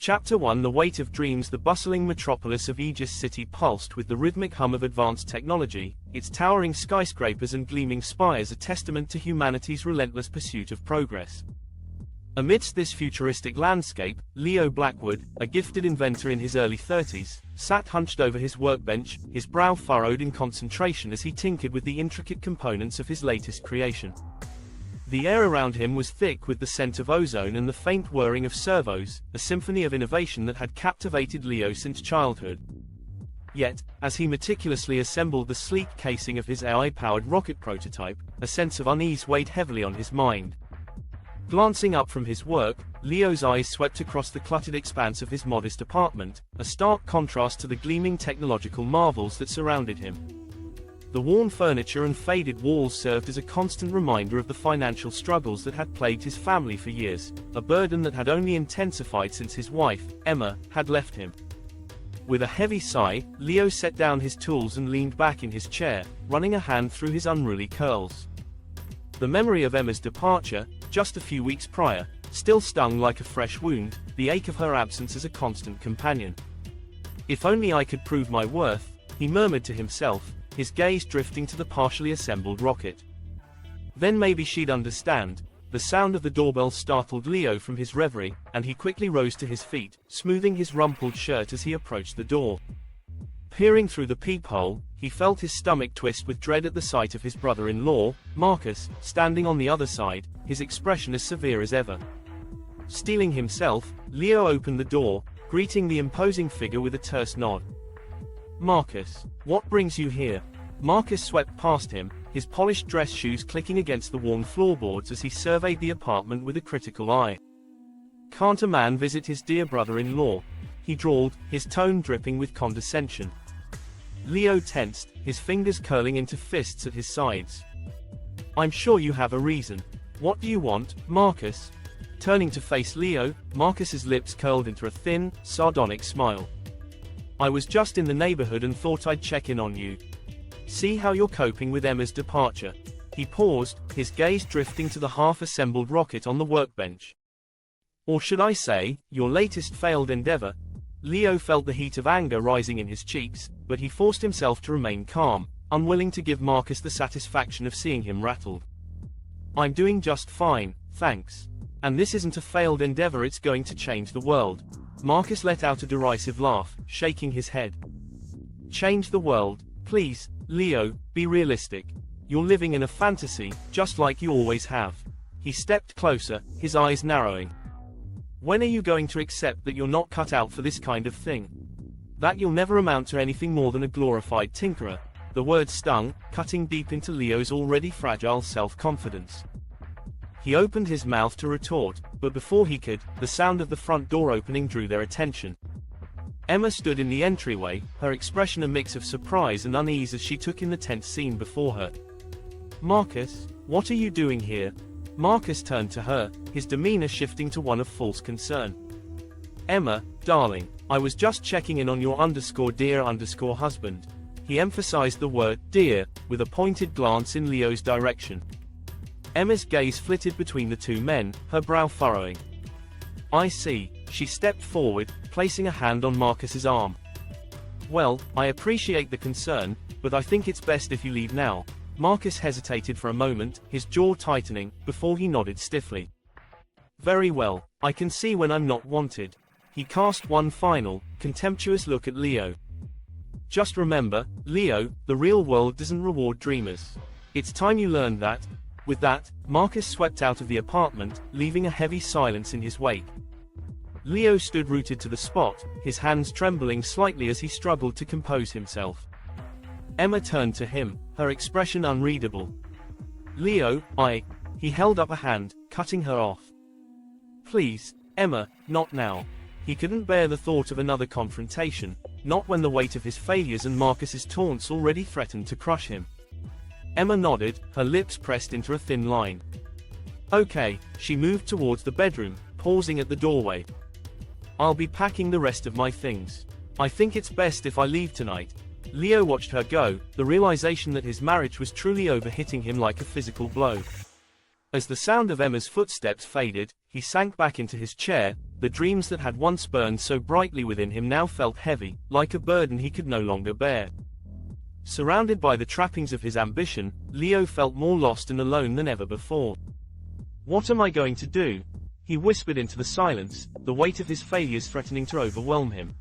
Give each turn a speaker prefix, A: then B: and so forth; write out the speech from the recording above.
A: Chapter 1 The weight of dreams. The bustling metropolis of Aegis City pulsed with the rhythmic hum of advanced technology, its towering skyscrapers and gleaming spires a testament to humanity's relentless pursuit of progress. Amidst this futuristic landscape, Leo Blackwood, a gifted inventor in his early 30s, sat hunched over his workbench, his brow furrowed in concentration as he tinkered with the intricate components of his latest creation. The air around him was thick with the scent of ozone and the faint whirring of servos, a symphony of innovation that had captivated Leo since childhood. Yet, as he meticulously assembled the sleek casing of his AI-powered rocket prototype, a sense of unease weighed heavily on his mind. Glancing up from his work, Leo's eyes swept across the cluttered expanse of his modest apartment, a stark contrast to the gleaming technological marvels that surrounded him. The worn furniture and faded walls served as a constant reminder of the financial struggles that had plagued his family for years, a burden that had only intensified since his wife, Emma, had left him. With a heavy sigh, Leo set down his tools and leaned back in his chair, running a hand through his unruly curls. The memory of Emma's departure, just a few weeks prior, still stung like a fresh wound, the ache of her absence as a constant companion. "If only I could prove my worth," he murmured to himself, his gaze drifting to the partially assembled rocket. Then maybe she'd understand. The sound of the doorbell startled Leo from his reverie, and he quickly rose to his feet, smoothing his rumpled shirt as he approached the door. Peering through the peephole, he felt his stomach twist with dread at the sight of his brother-in-law, Marcus, standing on the other side, his expression as severe as ever. Steeling himself, Leo opened the door, greeting the imposing figure with a terse nod. "Marcus, what brings you here?" Marcus swept past him, his polished dress shoes clicking against the worn floorboards as he surveyed the apartment with a critical eye. "Can't a man visit his dear brother-in-law?" he drawled, his tone dripping with condescension. Leo tensed, his fingers curling into fists at his sides. "I'm sure you have a reason. What do you want, Marcus?" Turning to face Leo, Marcus's lips curled into a thin, sardonic smile. "I was just in the neighborhood and thought I'd check in on you. See how you're coping with Emma's departure." He paused, his gaze drifting to the half-assembled rocket on the workbench. "Or should I say, your latest failed endeavor?" Leo felt the heat of anger rising in his cheeks, but he forced himself to remain calm, unwilling to give Marcus the satisfaction of seeing him rattled. "I'm doing just fine, thanks. And this isn't a failed endeavor, it's going to change the world." Marcus let out a derisive laugh, shaking his head. "Change the world? Please, Leo, be realistic. You're living in a fantasy, just like you always have." He stepped closer, his eyes narrowing. "When are you going to accept that you're not cut out for this kind of thing? That you'll never amount to anything more than a glorified tinkerer?" The words stung, cutting deep into Leo's already fragile self-confidence. He opened his mouth to retort, but before he could, the sound of the front door opening drew their attention. Emma stood in the entryway, her expression a mix of surprise and unease as she took in the tense scene before her. "Marcus, what are you doing here?" Marcus turned to her, his demeanor shifting to one of false concern. "Emma, darling, I was just checking in on your dear husband." He emphasized the word dear, with a pointed glance in Leo's direction. Emma's gaze flitted between the two men, her brow furrowing. "I see." She stepped forward, placing a hand on Marcus's arm. "Well, I appreciate the concern, but I think it's best if you leave now." Marcus hesitated for a moment, his jaw tightening, before he nodded stiffly. "Very well, I can see when I'm not wanted." He cast one final, contemptuous look at Leo. "Just remember, Leo, the real world doesn't reward dreamers. It's time you learned that." With that, Marcus swept out of the apartment, leaving a heavy silence in his wake. Leo stood rooted to the spot, his hands trembling slightly as he struggled to compose himself. Emma turned to him, her expression unreadable. "Leo, He held up a hand, cutting her off. "Please, Emma, not now." He couldn't bear the thought of another confrontation, not when the weight of his failures and Marcus's taunts already threatened to crush him. Emma nodded, her lips pressed into a thin line. "Okay." She moved towards the bedroom, pausing at the doorway. "I'll be packing the rest of my things. I think it's best if I leave tonight." Leo watched her go, the realization that his marriage was truly over hitting him like a physical blow. As the sound of Emma's footsteps faded, he sank back into his chair, The dreams that had once burned so brightly within him now felt heavy, like a burden he could no longer bear. Surrounded by the trappings of his ambition, Leo felt more lost and alone than ever before. "What am I going to do?" he whispered into the silence, the weight of his failures threatening to overwhelm him.